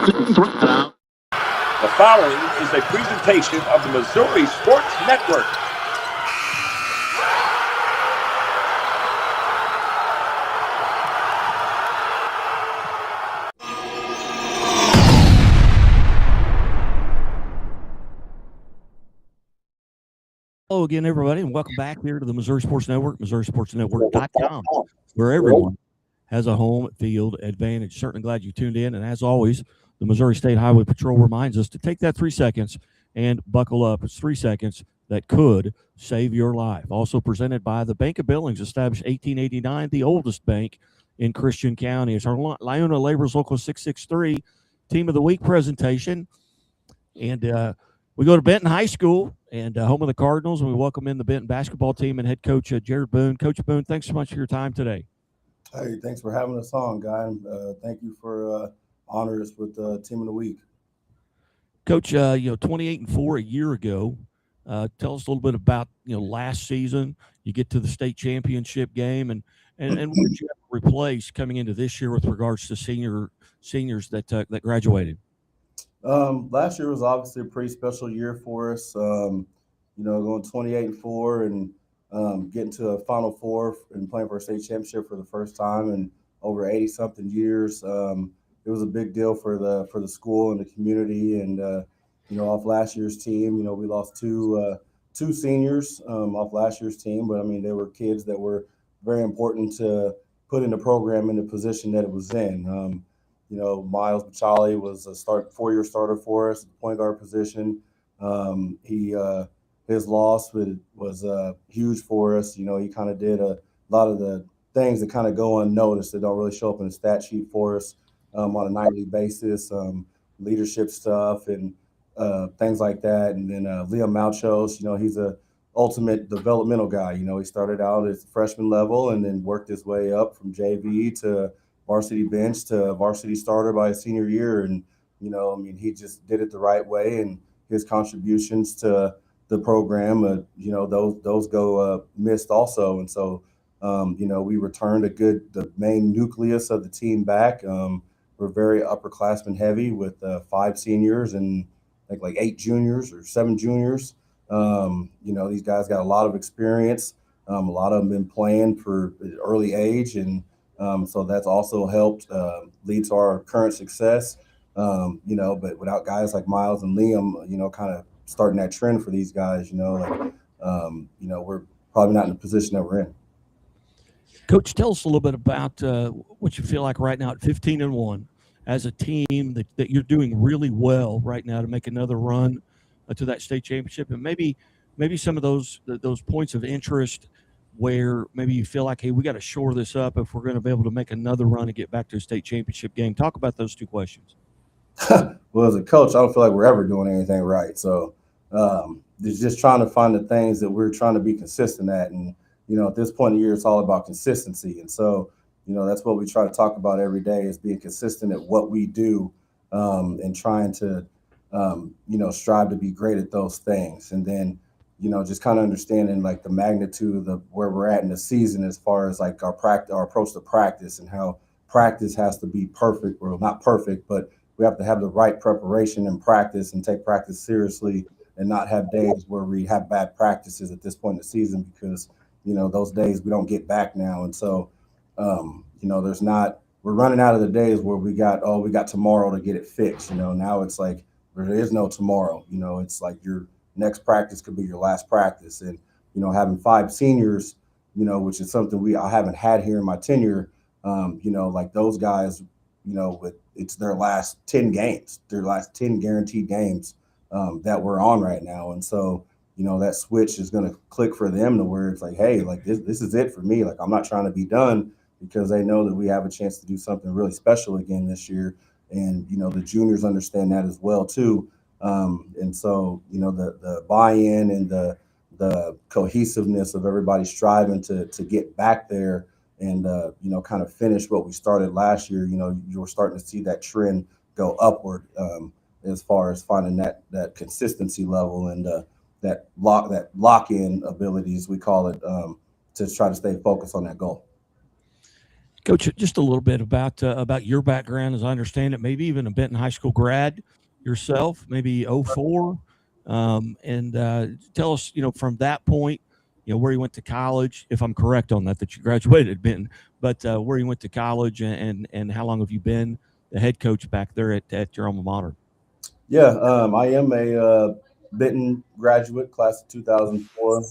The following is a presentation of the Missouri Sports Network. Hello again, everybody, and welcome back here to the Missouri Sports Network, MissouriSportsNetwork.com, where everyone has a home field advantage. Certainly glad you tuned in, and as always, the Missouri State Highway Patrol reminds us to take that 3 seconds and buckle up. It's 3 seconds that could save your life. Also presented by the Bank of Billings, established 1889, the oldest bank in Christian County. It's our Liona Laborers Local 663 Team of the Week presentation, and we go to Benton High School and home of the Cardinals, and we welcome in the Benton basketball team and head coach Jared Boone. Coach Boone, thanks so much for your time today. Hey, thanks for having us on, guy. Thank you for honoring us with Team of the Week. Coach, 28-4 a year ago. Tell us a little bit about last season. You get to the state championship game, and what did you have to replace coming into this year with regards to seniors that graduated? Last year was obviously a pretty special year for us. Going 28-4 and getting to a Final Four and playing for a state championship for the first time in over 80-something years. It was a big deal for the school and the community. And off last year's team, we lost two seniors off last year's team, but I mean they were kids that were very important to put in the program in the position that it was in. Miles Bachali was a 4-year starter for us at the point guard position. His loss was huge for us. He kind of did a lot of the things that kind of go unnoticed that don't really show up in the stat sheet for us on a nightly basis, leadership stuff and things like that. And then Liam Malchos, he's a ultimate developmental guy. He started out at freshman level and then worked his way up from JV to varsity bench to varsity starter by his senior year. And, he just did it the right way, and his contributions to the program, those go missed also. And so, we returned the main nucleus of the team back. We're very upperclassmen heavy with 5 seniors and I think like 8 juniors or 7 juniors. These guys got a lot of experience. A lot of them been playing for early age, and so that's also helped lead to our current success. But without guys like Miles and Liam, kind of starting that trend for these guys, we're probably not in the position that we're in. Coach, tell us a little bit about what you feel like right now at 15-1 as a team that you're doing really well right now to make another run to that state championship, and maybe some of those points of interest where maybe you feel like, hey, we got to shore this up if we're going to be able to make another run and get back to a state championship game. Talk about those two questions. Well, as a coach, I don't feel like we're ever doing anything right. So it's just trying to find the things that we're trying to be consistent at. And, at this point in the year, it's all about consistency. And so, that's what we try to talk about every day is being consistent at what we do and trying to, strive to be great at those things. And then, just kind of understanding like the magnitude of where we're at in the season as far as like our approach to practice and how practice has to be perfect, or not perfect, but we have to have the right preparation and practice and take practice seriously and not have days where we have bad practices at this point in the season, because, those days we don't get back now. And so, we're running out of the days where we got tomorrow to get it fixed. Now it's like there is no tomorrow. It's like your next practice could be your last practice. And, having 5 seniors, which is something I haven't had here in my tenure, like those guys, it's their last 10 games, their last 10 guaranteed games that we're on right now. And so, that switch is going to click for them to where it's like, hey, like this is it for me. Like, I'm not trying to be done, because they know that we have a chance to do something really special again this year. And, the juniors understand that as well, too. And so, the buy-in and the cohesiveness of everybody striving to get back there and, kind of finish what we started last year. You're starting to see that trend go upward as far as finding that consistency level and that lock-in abilities, we call it, to try to stay focused on that goal. Coach, just a little bit about your background, as I understand it. Maybe even a Benton High School grad yourself, maybe '04, and tell us, from that point, where you went to college. If I'm correct on that you graduated at Benton, but where you went to college and how long have you been the head coach back there at your alma mater? Yeah, I am a Benton graduate, class of 2004,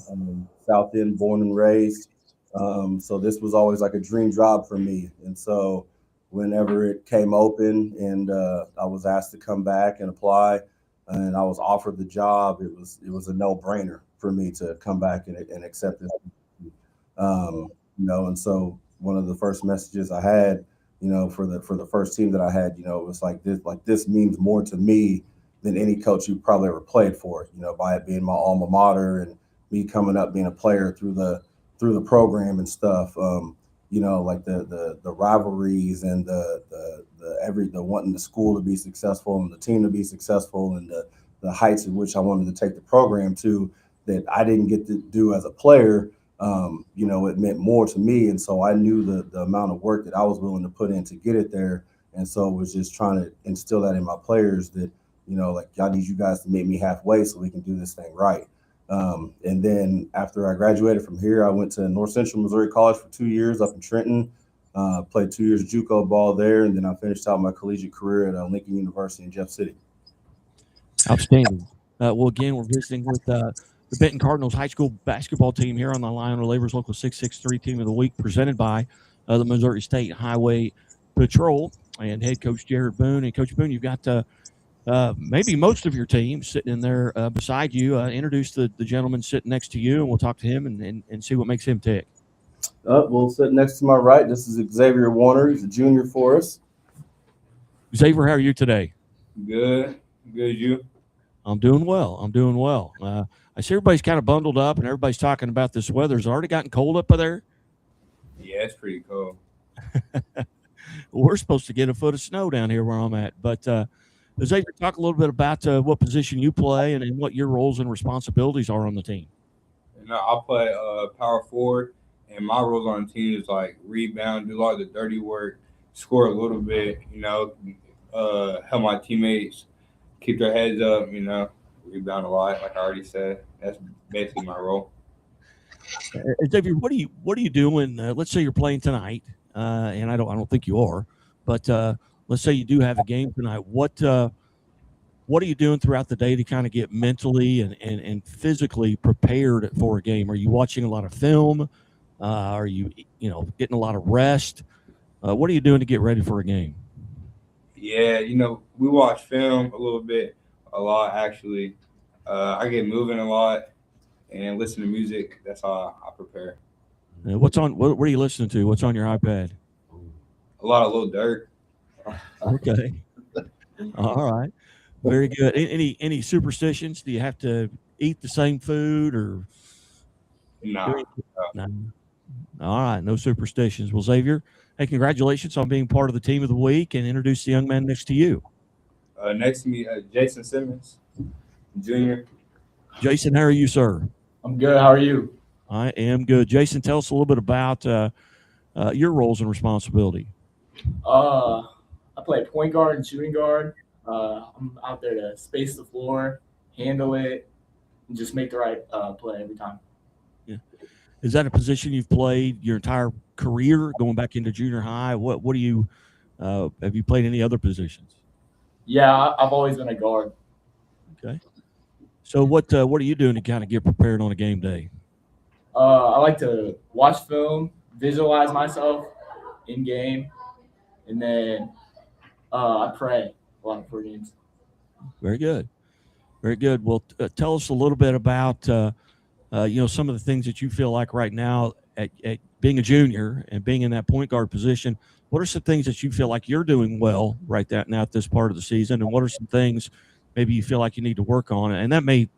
South End, born and raised. So this was always like a dream job for me. And so whenever it came open and I was asked to come back and apply, and I was offered the job, it was a no brainer for me to come back and accept this. And so one of the first messages I had, for the first team that I had, it was like this means more to me than any coach you probably ever played for, by it being my alma mater and me coming up being a player through the program and stuff. Like the rivalries and the wanting the school to be successful and the team to be successful and the heights at which I wanted to take the program to that I didn't get to do as a player. It meant more to me. And so I knew the amount of work that I was willing to put in to get it there. And so it was just trying to instill that in my players that, like, y'all need you guys to meet me halfway so we can do this thing right. And then after I graduated from here, I went to North Central Missouri College for 2 years up in Trenton, played 2 years of JUCO ball there. And then I finished out my collegiate career at Lincoln University in Jeff City. Outstanding. Well, again, we're visiting with the Benton Cardinals high school basketball team here on the Lion Labor's Local 663 Team of the Week, presented by the Missouri State Highway Patrol and head coach Jared Boone. And Coach Boone, you've got maybe most of your team sitting in there beside you. Introduce the gentleman sitting next to you, and we'll talk to him and see what makes him tick. Well, sitting next to my right, this is Xavier Warner. He's a junior for us. Xavier, how are you today? Good. You? I'm doing well. I see everybody's kind of bundled up, and everybody's talking about this weather. It's already gotten cold up there. Yeah, it's pretty cold. We're supposed to get a foot of snow down here where I'm at. But Xavier, talk a little bit about what position you play and what your roles and responsibilities are on the team. I play power forward, and my roles on the team is like rebound, do a lot of the dirty work, score a little bit, help my teammates keep their heads up, rebound a lot, like I already said. That's basically my role. Xavier, what are you doing? Let's say you're playing tonight, and I don't think you are, but let's say you do have a game tonight. What are you doing throughout the day to kind of get mentally and physically prepared for a game? Are you watching a lot of film? Are you getting a lot of rest? What are you doing to get ready for a game? Yeah, we watch film a lot actually. I get moving a lot and listen to music. That's how I prepare. What are you listening to? What's on your iPad? A lot of Lil Durk. Okay. All right. Very good. Any superstitions? Do you have to eat the same food or? No. All right. No superstitions. Well, Xavier, hey, congratulations on being part of the team of the week, and introduce the young man next to you. Next to me, Jason Simmons, Jr. Jason, how are you, sir? I'm good. How are you? I am good. Jason, tell us a little bit about your roles and responsibility. I play point guard and shooting guard. I'm out there to space the floor, handle it, and just make the right play every time. Yeah. Is that a position you've played your entire career, going back into junior high? What do you have you played any other positions? Yeah, I've always been a guard. Okay. So what are you doing to kind of get prepared on a game day? I like to watch film, visualize myself in game, and then I pray a lot before games. Very good. Very good. Well, tell us a little bit about some of the things that you feel like right now at being a junior and being in that point guard position. What are some things that you feel like you're doing well right now at this part of the season, and what are some things maybe you feel like you need to work on? And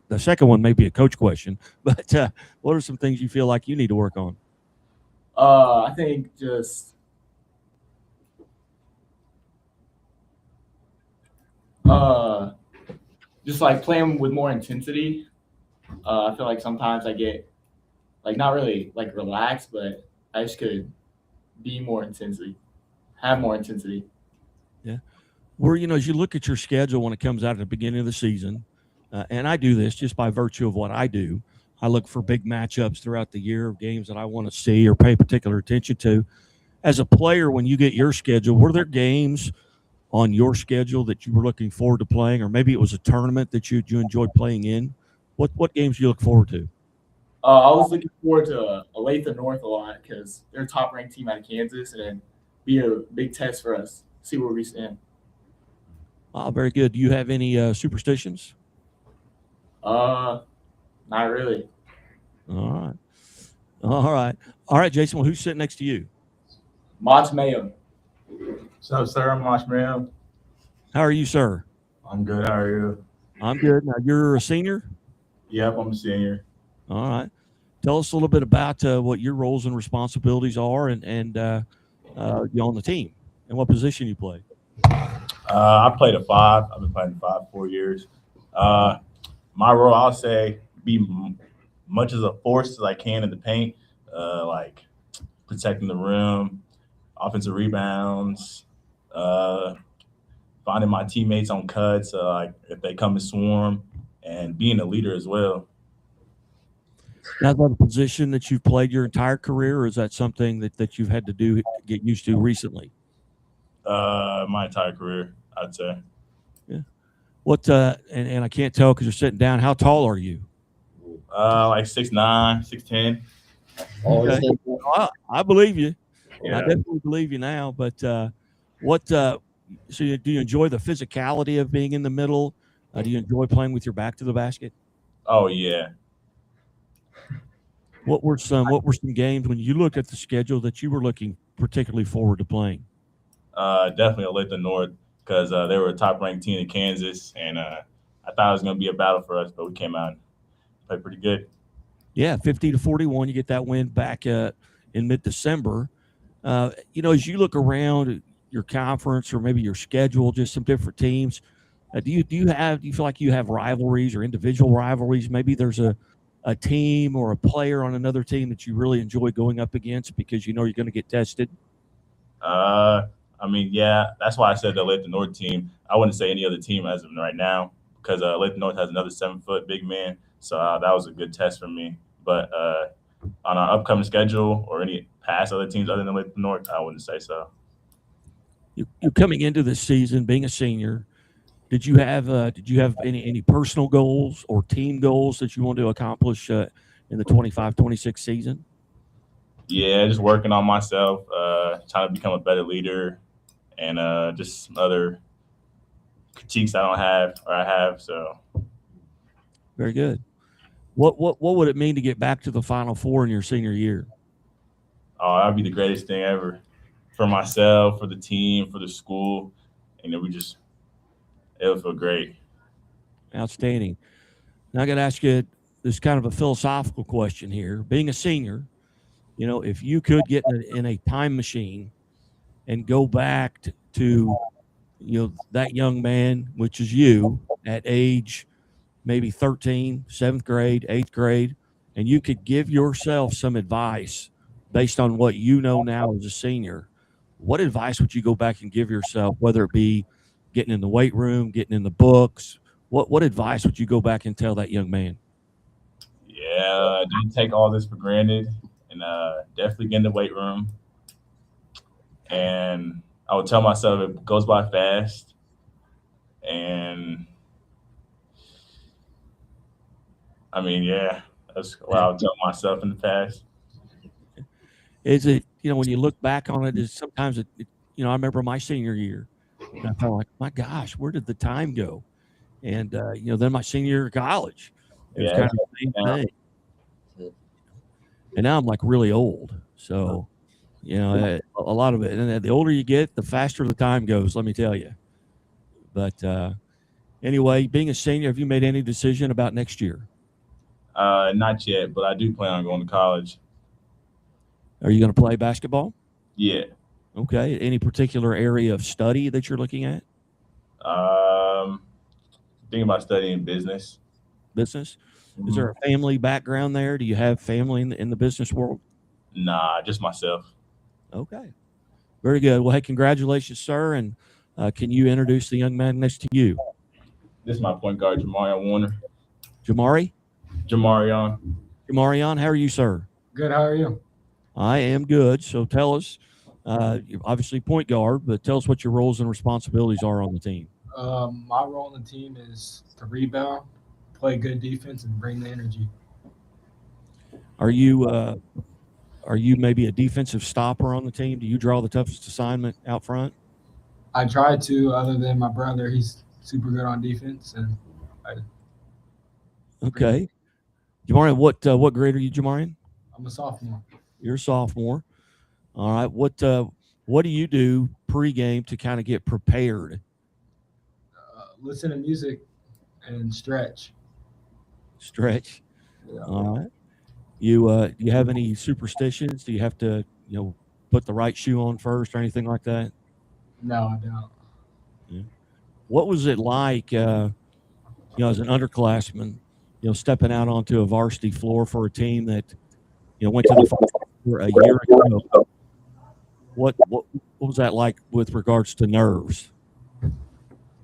the second one may be a coach question, but what are some things you feel like you need to work on? I think just like playing with more intensity. I feel like sometimes I get like not really like relaxed, but I just could be more intensity, have more intensity. Where, as you look at your schedule when it comes out at the beginning of the season, and I do this just by virtue of what I do, I look for big matchups throughout the year of games that I want to see or pay particular attention to. As a player, when you get your schedule, were there games on your schedule that you were looking forward to playing, or maybe it was a tournament that you enjoyed playing in? What games do you look forward to? I was looking forward to Olathe North a lot because they're a top-ranked team out of Kansas, and it'd be a big test for us. See where we stand. Very good. Do you have any superstitions? Not really. All right, Jason. Well, who's sitting next to you? Mach Mayo. So, sir, I'm Mosh Mayo. How are you, sir? I'm good. How are you? I'm good. Now, you're a senior? Yep, I'm a senior. All right. Tell us a little bit about what your roles and responsibilities are and you on the team and what position you play. I played a 5. I've been playing 5 4 years. My role, I'll say, be much as a force as I can in the paint, like protecting the rim, offensive rebounds, finding my teammates on cuts, like if they come and swarm, and being a leader as well. Now, is that a position that you've played your entire career, or is that something that you've had to get used to recently? My entire career, I'd say. Yeah. What? And I can't tell because you're sitting down. How tall are you? Like 6'9", 6'10". Okay. I believe you. Yeah. I definitely believe you now. But what? So do you enjoy the physicality of being in the middle? Do you enjoy playing with your back to the basket? Oh yeah. What were some games when you look at the schedule that you were looking particularly forward to playing? Definitely Olathe North because they were a top-ranked team in Kansas, and I thought it was going to be a battle for us, but we came out and played pretty good. Yeah, 50-41. You get that win back in mid-December. As you look around your conference or maybe your schedule, just some different teams, do you feel like you have rivalries or individual rivalries? Maybe there's a team or a player on another team that you really enjoy going up against because you know you're going to get tested? I mean, yeah, that's why I said the Olathe North team. I wouldn't say any other team as of right now because Olathe North has another 7-foot big man, so that was a good test for me. But on our upcoming schedule or any past other teams other than Olathe North, I wouldn't say so. You're coming into this season being a senior. Did you have any personal goals or team goals that you want to accomplish in the 25-26 season? Yeah, just working on myself, trying to become a better leader, and just some other critiques I don't have or I have. So very good. What would it mean to get back to the Final Four in your senior year? Oh, that'd be the greatest thing ever for myself, for the team, for the school, and it would feel great. Outstanding. Now I got to ask you this kind of a philosophical question here. Being a senior, if you could get in a time machine and go back to that young man, which is you, at age maybe 13, 7th grade, 8th grade, and you could give yourself some advice based on what you know now as a senior, what advice would you go back and give yourself, whether it be getting in the weight room, getting in the books? What advice would you go back and tell that young man? Yeah, don't take all this for granted, and definitely get in the weight room. And I would tell myself it goes by fast, and I mean, yeah, that's what I would tell myself in the past. Is it, when you look back on it, is sometimes I remember my senior year, and I felt like, my gosh, where did the time go? And then my senior year of college, it was kind of the same thing. And now I'm like really old, so a lot of it. And the older you get, the faster the time goes. Let me tell you. But anyway, being a senior, have you made any decision about next year? Not yet, but I do plan on going to college. Are you going to play basketball? Yeah. Okay. Any particular area of study that you're looking at? Thinking about studying business. Business? Is there a family background there? Do you have family in the business world? Nah, just myself. Okay. Very good. Well, hey, congratulations, sir. And can you introduce the young man next to you? This is my point guard, Jamarion Warner. Jamari? Jamarion. Jamarion, how are you, sir? Good. How are you? I am good. So tell us, you're obviously point guard, but tell us what your roles and responsibilities are on the team. My role on the team is to rebound, play good defense, and bring the energy. Are you maybe a defensive stopper on the team? Do you draw the toughest assignment out front? I try to, other than my brother, he's super good on defense. And Okay. Jamarian, what grade are you, Jamarian? I'm a sophomore. You're a sophomore. All right. What do you do pregame to kind of get prepared? Listen to music and stretch. Stretch. Yeah. All right. You have any superstitions? Do you have to, put the right shoe on first or anything like that? No, I don't. Yeah. What was it like, as an underclassman, stepping out onto a varsity floor for a team that, went to the Final Four a year ago? What was that like with regards to nerves?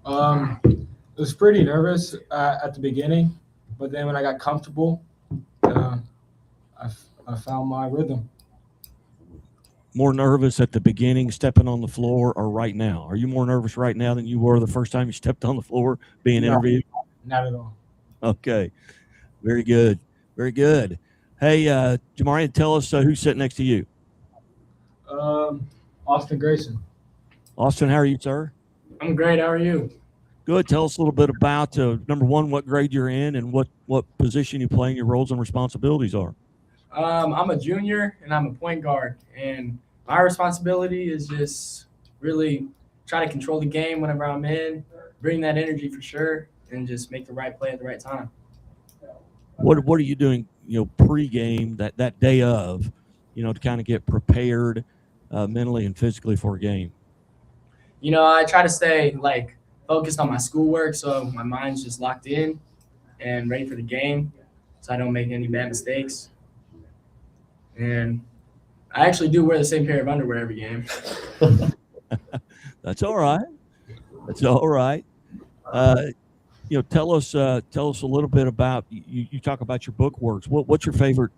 It was pretty nervous at the beginning, but then when I got comfortable, I found my rhythm. More nervous at the beginning, stepping on the floor, or right now? Are you more nervous right now than you were the first time you stepped on the floor being interviewed? Not at all. Okay. Very good. Very good. Hey, Jamarian, tell us who's sitting next to you. Austin Grayson. Austin, how are you, sir? I'm great. How are you? Good. Tell us a little bit about, number one, what grade you're in and what position you play and your roles and responsibilities are. I'm a junior and I'm a point guard, and my responsibility is just really try to control the game whenever I'm in, bring that energy for sure, and just make the right play at the right time. What are you doing, pregame that day of, to kind of get prepared mentally and physically for a game? I try to stay focused on my schoolwork, so my mind's just locked in and ready for the game, so I don't make any bad mistakes. And I actually do wear the same pair of underwear every game. That's all right. That's all right. Tell us a little bit about you talk about your book works. What's your favorite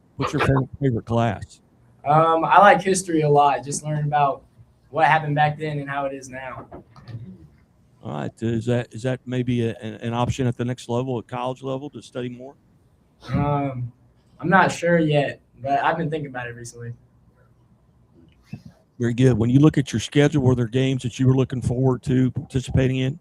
class? I like history a lot. Just learn about what happened back then and how it is now. All right. Is that maybe an option at the next level, at college level, to study more? I'm not sure yet, but I've been thinking about it recently. Very good. When you look at your schedule, were there games that you were looking forward to participating in?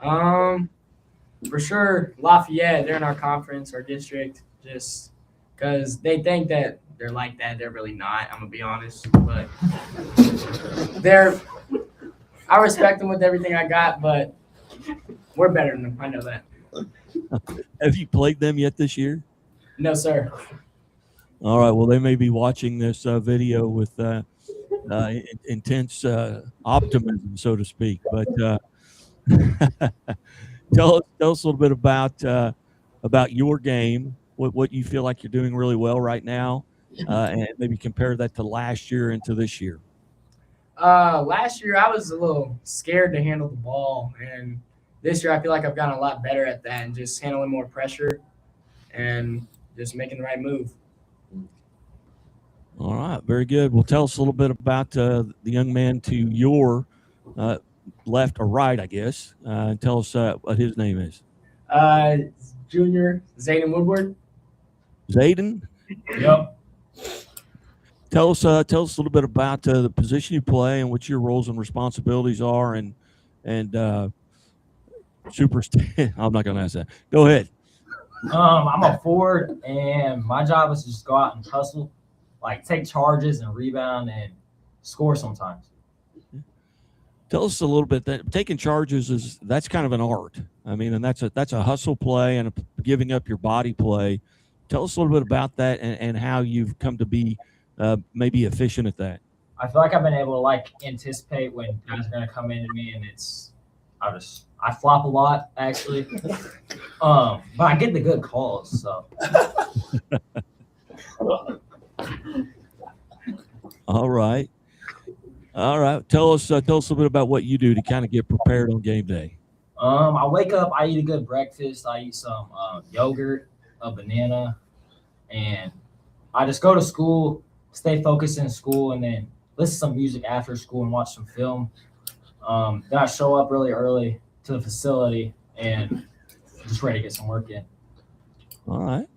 For sure, Lafayette. They're in our conference, our district, just because they think that they're like that. They're really not. I'm gonna be honest, but I respect them with everything I got, but we're better than them. I know that. Have you played them yet this year? No, sir. All right. Well, they may be watching this video with intense optimism, so to speak. But tell us a little bit about your game. What you feel like you're doing really well right now, and maybe compare that to last year and to this year. Last year I was a little scared to handle the ball, and this year I feel like I've gotten a lot better at that and just handling more pressure and just making the right move. All right, very good. Well, tell us a little bit about the young man to your left or right, I guess. Tell us what his name is. Junior Zayden Woodward. Zayden? Yep. Tell us a little bit about the position you play and what your roles and responsibilities are, and superstar. I'm not going to ask that. Go ahead. I'm a forward, and my job is to just go out and hustle, take charges and rebound and score sometimes. Tell us a little bit that taking charges that's kind of an art. I mean, and that's a hustle play and a giving up your body play. Tell us a little bit about that and how you've come to be maybe efficient at that. I feel like I've been able to anticipate when guys are going to come into me, and I flop a lot actually, but I get the good calls. So. All right. All right. Tell us a little bit about what you do to kind of get prepared on game day. I wake up, I eat a good breakfast. I eat some yogurt, a banana, and I just go to school, stay focused in school, and then listen to some music after school and watch some film. Then I show up really early to the facility and just ready to get some work in. All right.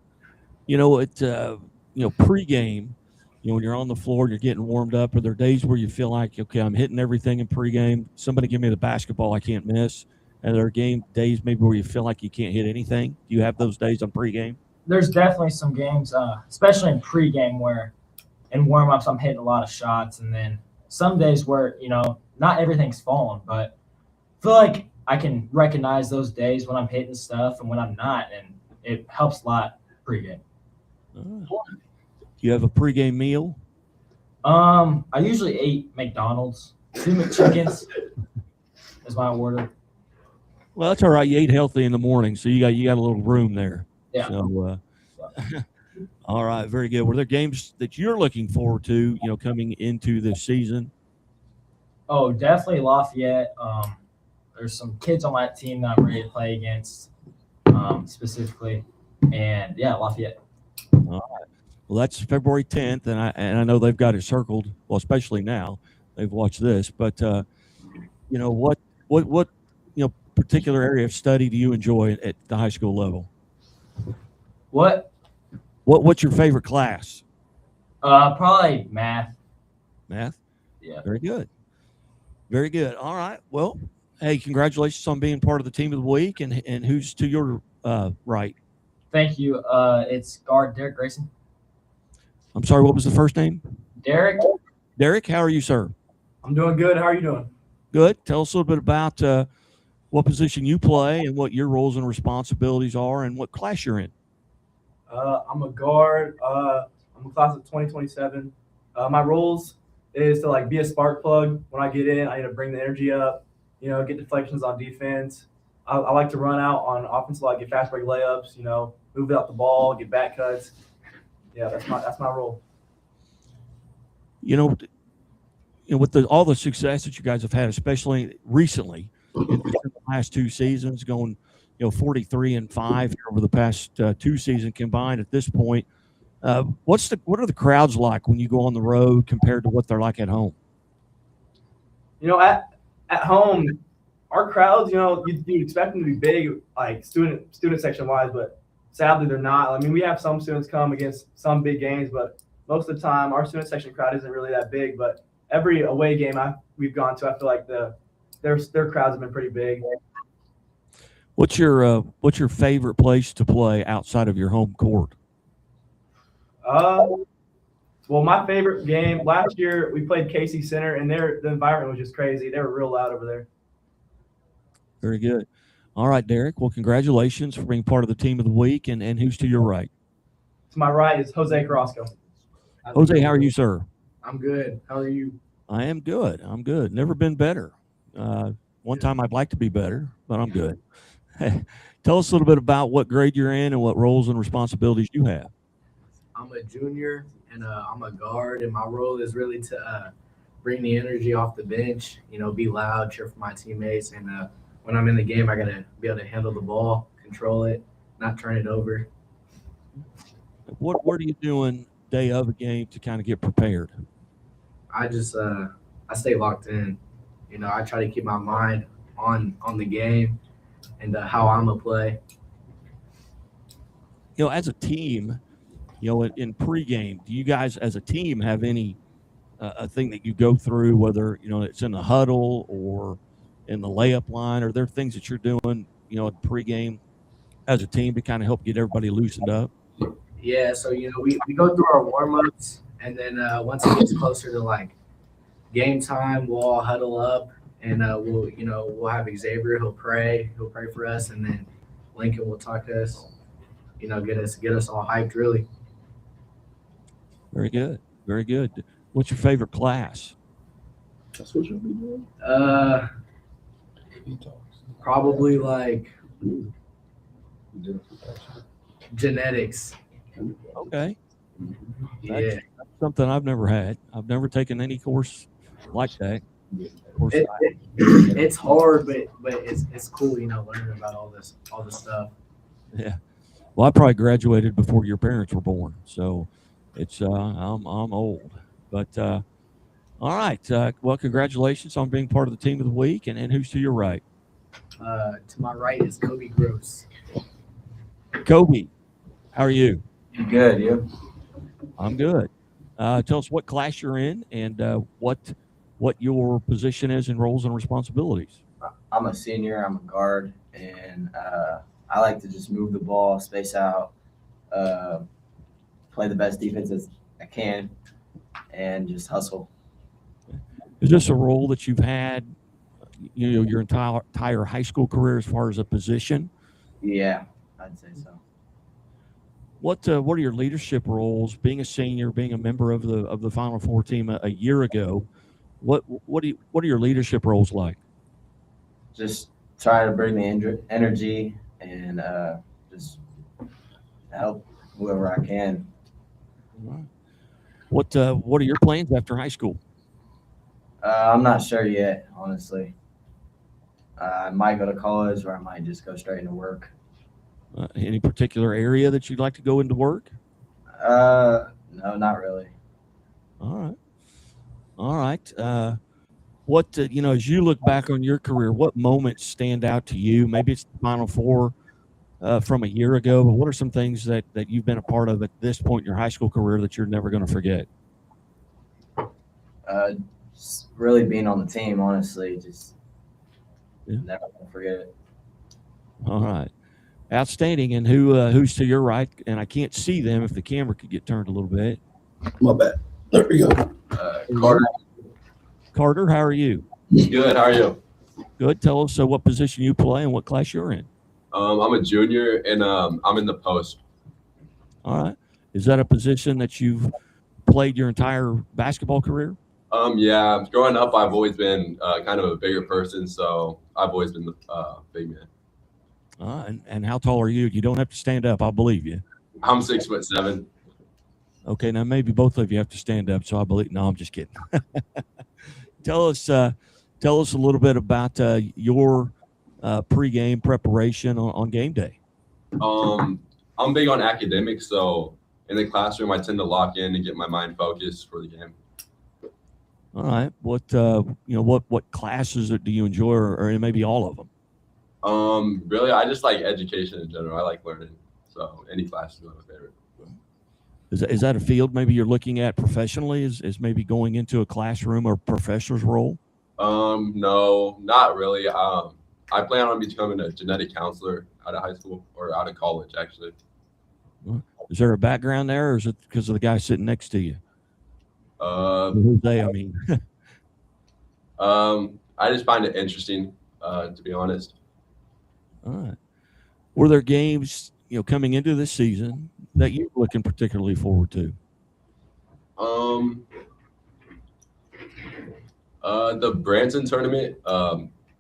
Pregame, when you're on the floor, you're getting warmed up. Are there days where you feel like, okay, I'm hitting everything in pregame? Somebody give me the basketball I can't miss. And there are days maybe where you feel like you can't hit anything. Do you have those days on pregame? There's definitely some games, especially in pregame, where in warm-ups I'm hitting a lot of shots, and then some days where not everything's falling, but I feel like I can recognize those days when I'm hitting stuff and when I'm not, and it helps a lot pregame. Do you have a pregame meal? I usually eat McDonald's. 2 McChickens is my order. Well, that's all right. You ate healthy in the morning, so you got a little room there. Yeah. So, all right, very good. Were there games that you're looking forward to, coming into this season? Oh, definitely Lafayette. There's some kids on my team that I'm ready to play against, specifically, and yeah, Lafayette. All right. Well, that's February 10th, and I know they've got it circled. Well, especially now they've watched this. But what particular area of study do you enjoy at the high school level? What's your favorite class? Probably math. Math? Yeah. Very good. Very good. All right. Well, hey, congratulations on being part of the team of the week. And who's to your right? Thank you. It's guard Derek Grayson. I'm sorry, what was the first name? Derek. Derek, how are you, sir? I'm doing good. How are you doing? Good. Tell us a little bit about what position you play and what your roles and responsibilities are and what class you're in. I'm a guard. I'm a class of 2027. My roles is to be a spark plug. When I get in, I need to bring the energy up, get deflections on defense. I like to run out on offense, get fast break layups, move out the ball, get back cuts. Yeah, that's my role. With all the success that you guys have had, especially recently in the last 2 seasons, going 43-5 over the past 2 seasons combined at this point. What are the crowds like when you go on the road compared to what they're like at home? At home, our crowds, you expect them to be big, student section wise, but sadly they're not. I mean, we have some students come against some big games, but most of the time our student section crowd isn't really that big. But every away game we've gone to, I feel like their crowds have been pretty big. What's your favorite place to play outside of your home court? Well, my favorite game last year we played Casey Center, and the environment was just crazy. They were real loud over there. Very good. All right, Derek. Well, congratulations for being part of the team of the week. And who's to your right? To my right is Jose Carrasco. Jose, how are you, sir? I'm good. How are you? I am good. I'm good. Never been better. One time I'd like to be better, but I'm good. Tell us a little bit about what grade you're in and what roles and responsibilities you have. I'm a junior, and I'm a guard, and my role is really to bring the energy off the bench, be loud, cheer for my teammates, and when I'm in the game, I got to be able to handle the ball, control it, not turn it over. What are you doing day of a game to kind of get prepared? I just I stay locked in. I try to keep my mind on the game and how I'm going to play. As a team, in pregame, do you guys as a team have any a thing that you go through, whether, it's in the huddle or in the layup line? Are there things that you're doing, at pregame as a team to kind of help get everybody loosened up? Yeah, so, we go through our warm-ups, and then once it gets closer to, game time, we'll all huddle up, and we'll have Xavier. He'll pray for us, and then Lincoln will talk to us, get us all hyped, really. Very good. Very good. What's your favorite class? That's what you'll be doing? Probably genetics. Okay. Yeah. That's something I've never had. I've never taken any course like that. Of course, It's hard, but it's cool, learning about all this stuff. yeah. Well, I probably graduated before your parents were born, so it's I'm old. But all right. Well, congratulations on being part of the team of the week. And who's to your right? To my right is Kobe Gross. Kobe, how are you? Good, you? I'm good. Tell us what class you're in and what your position is and roles and responsibilities. I'm a senior. I'm a guard, and I like to just move the ball, space out, play the best defense as I can, and just hustle. Is this a role that you've had, your entire high school career as far as a position? Yeah, I'd say so. What are your leadership roles? Being a senior, being a member of the Final Four team a year ago, what are your leadership roles like? Just try to bring the energy and just help whoever I can. What are your plans after high school? I'm not sure yet, honestly. I might go to college, or I might just go straight into work. Any particular area that you'd like to go into work? No, not really. All right. What as you look back on your career, what moments stand out to you? Maybe it's the Final Four from a year ago, but what are some things that you've been a part of at this point in your high school career that you're never going to forget? Just really being on the team, honestly, just never gonna forget it. All right. Outstanding. And who's to your right? And I can't see them if the camera could get turned a little bit. My bad. There we go. Carter. Carter, how are you? Good. How are you? Good. Tell us what position you play and what class you're in. I'm a junior, and I'm in the post. All right. Is that a position that you've played your entire basketball career? Yeah. Growing up, I've always been kind of a bigger person, so I've always been the big man. And how tall are you? You don't have to stand up. I'll believe you. I'm 6'7". Okay, now maybe both of you have to stand up, so I believe. No, I'm just kidding. Tell us a little bit about your pregame preparation on game day. I'm big on academics, so in the classroom, I tend to lock in and get my mind focused for the game. All right. What classes do you enjoy, or maybe all of them? Really, I just like education in general. I like learning, so any class is my favorite. Is that a field maybe you're looking at professionally? Is maybe going into a classroom or professor's role? No, not really. I plan on becoming a genetic counselor out of high school or out of college, actually. Is there a background there, or is it because of the guy sitting next to you? Who's they? I mean, I just find it interesting, to be honest. All right. Were there games, coming into this season that you're looking particularly forward to? The Branson tournament.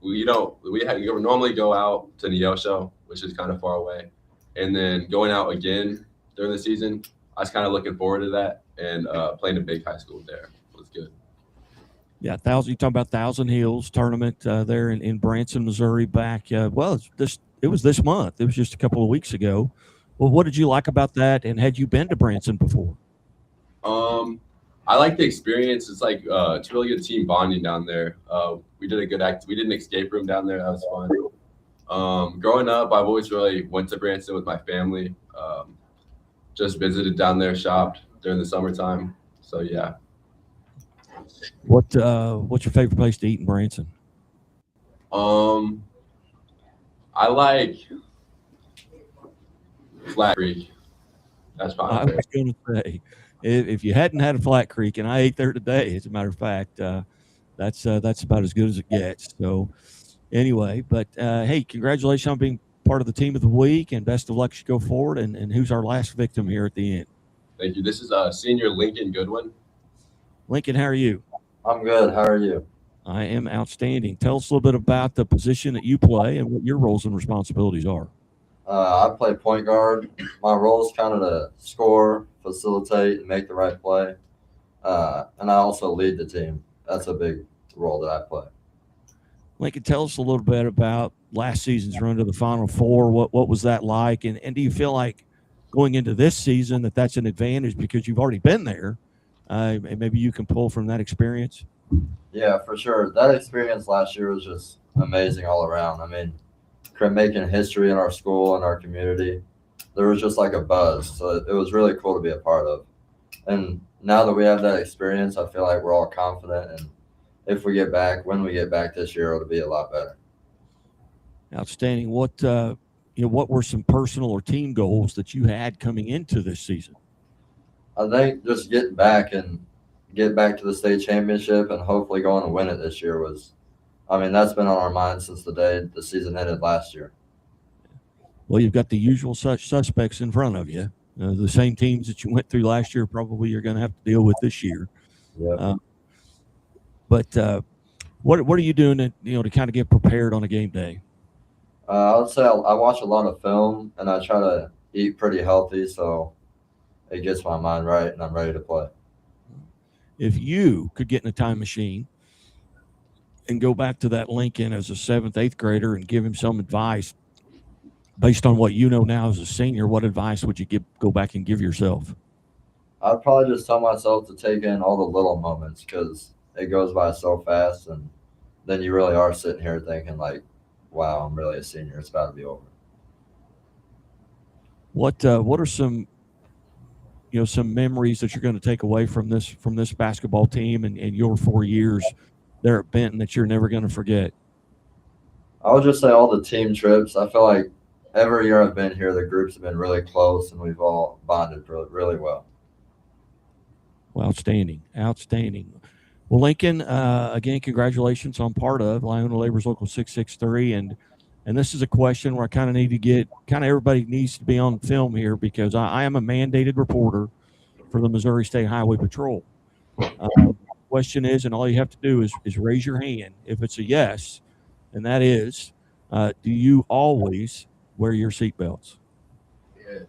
We normally go out to Neosho, which is kind of far away, and then going out again during the season. I was kind of looking forward to that, and playing a big high school there was good. Yeah, you talking about Thousand Hills tournament there in Branson, Missouri. Back it was this month. It was just a couple of weeks ago. Well, what did you like about that? And had you been to Branson before? I like the experience. It's like it's really good team bonding down there. We did a good we did an escape room down there. That was fun. Growing up, I've always really went to Branson with my family. Just visited down there, shopped during the summertime. So yeah. What's your favorite place to eat in Branson? I like Flat Creek. That's probably. I was going to say, if you hadn't had a Flat Creek, and I ate there today, as a matter of fact, that's about as good as it gets. So, anyway, but hey, congratulations on being part of the team of the week, and best of luck as you go forward. And who's our last victim here at the end? Thank you. This is senior Lincoln Goodwin. Lincoln, how are you? I'm good. How are you? I am outstanding. Tell us a little bit about the position that you play and what your roles and responsibilities are. I play point guard. My role is kind of to score, facilitate, and make the right play. And I also lead the team. that's a big role that I play. Lincoln, tell us a little bit about last season's run to the Final Four. What was that like? And do you feel like going into this season that's an advantage because you've already been there, and maybe you can pull from that experience? Yeah, for sure. That experience last year was just amazing all around. I mean, making history in our school and our community, there was just like a buzz. So it was really cool to be a part of. And now that we have that experience, I feel like we're all confident. And if we get back, when we get back this year, it'll be a lot better. Outstanding. What were some personal or team goals that you had coming into this season? I think just get back to the state championship and hopefully going to win it this year that's been on our minds since the day the season ended last year. Well, you've got the usual such suspects in front of you. The same teams that you went through last year, probably you're going to have to deal with this year. Yeah. But what are you doing to kind of get prepared on a game day? I would say I watch a lot of film and I try to eat pretty healthy, so it gets my mind right and I'm ready to play. If you could get in a time machine and go back to that Lincoln as a 7th, 8th grader and give him some advice based on what you know now as a senior, what advice would you go back and give yourself? I'd probably just tell myself to take in all the little moments because it goes by so fast, and then you really are sitting here thinking like, wow, I'm really a senior. It's about to be over. What are some memories that you're going to take away from this basketball team and your 4 years there at Benton that you're never going to forget? I would just say all the team trips. I feel like every year I've been here, the groups have been really close and we've all bonded really well. Well, outstanding. Well, Lincoln, again, congratulations on part of Iona Labor's Local 663. And this is a question where I kind of need to get everybody needs to be on film here because I am a mandated reporter for the Missouri State Highway Patrol. Question is, and all you have to do is raise your hand if it's a yes, and that is, do you always wear your seatbelts? Yeah.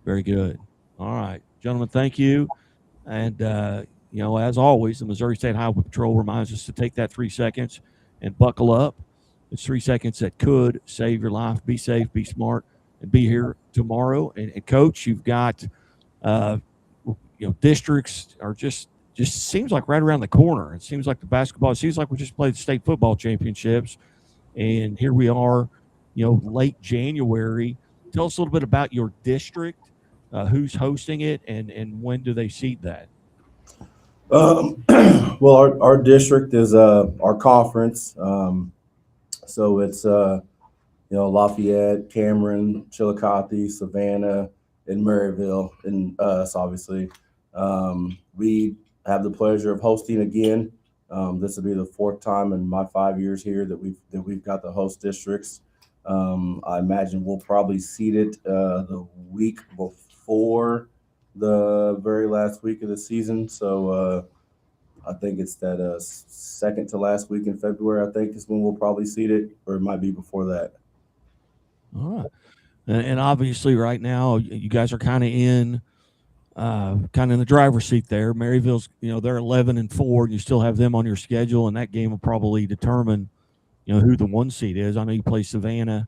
Very good. All right, gentlemen, thank you. And, as always, the Missouri State Highway Patrol reminds us to take that 3 seconds and buckle up. It's 3 seconds that could save your life. Be safe, be smart, and be here tomorrow. And Coach, you've got, districts are just seems like right around the corner. It seems like it seems like we just played the state football championships. And here we are, late January. Tell us a little bit about your district, who's hosting it, and when do they seed that? Well, our district is our conference. So it's Lafayette, Cameron, Chillicothe, Savannah, and Maryville, and us obviously. We have the pleasure of hosting again. This will be the 4th time in my 5 years here that we've got the host districts. I imagine we'll probably seed it the week before the very last week of the season. So I think it's that second to last week in February, I think is when we'll probably seed it, or it might be before that. All right. And obviously right now you guys are kind of in the driver's seat there. Maryville's, they're 11-4, and you still have them on your schedule, and that game will probably determine, who the 1 seed is. I know you play Savannah,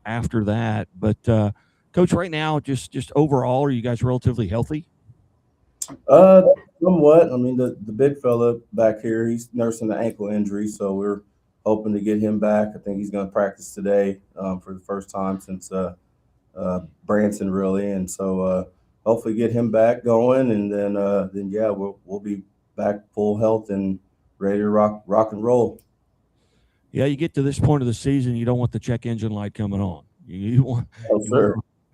after that. But Coach, right now, just overall, are you guys relatively healthy? Somewhat. I mean, the big fella back here, he's nursing an ankle injury, so we're hoping to get him back. I think he's going to practice today for the first time since Branson, really, and so hopefully get him back going, and then we'll be back full health and ready to rock and roll. Yeah, you get to this point of the season, you don't want the check engine light coming on. You want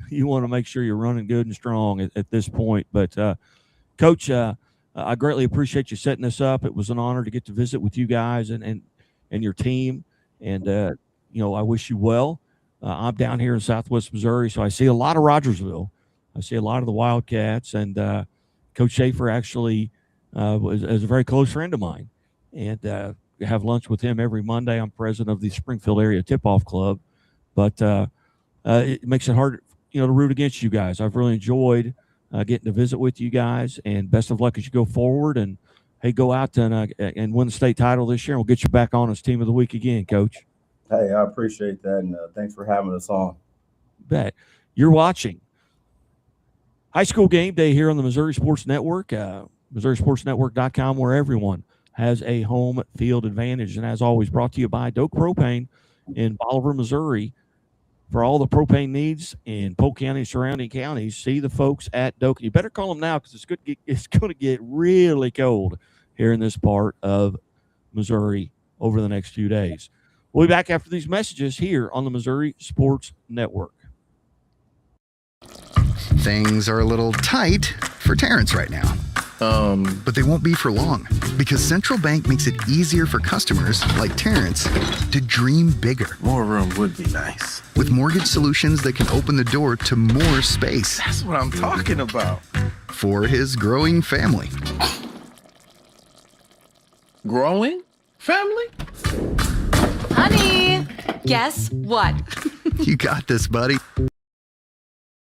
to make sure you're running good and strong at this point. But Coach, I greatly appreciate you setting this up. It was an honor to get to visit with you guys and your team. And, I wish you well. I'm down here in Southwest Missouri, so I see a lot of Rogersville. I see a lot of the Wildcats. And Coach Schaefer actually is a very close friend of mine. And have lunch with him every Monday. I'm president of the Springfield Area Tip-Off Club. But it makes it hard, to root against you guys. I've really enjoyed getting to visit with you guys, and best of luck as you go forward. And hey, go out and win the state title this year, and we'll get you back on as Team of the Week again, Coach. Hey, I appreciate that, and thanks for having us on. Bet. You're watching High School Game Day here on the Missouri Sports Network, MissouriSportsNetwork.com, where everyone has a home field advantage. And as always, brought to you by Doak Propane in Bolivar, Missouri. For all the propane needs in Polk County and surrounding counties, see the folks at Doak. You better call them now because it's going to get really cold here in this part of Missouri over the next few days. We'll be back after these messages here on the Missouri Sports Network. Things are a little tight for Terrence right now. But they won't be for long because Central Bank makes it easier for customers like Terrence to dream bigger. More room would be nice. With mortgage solutions that can open the door to more space. That's what I'm talking about. For his growing family. Growing family? Honey, guess what? You got this, buddy.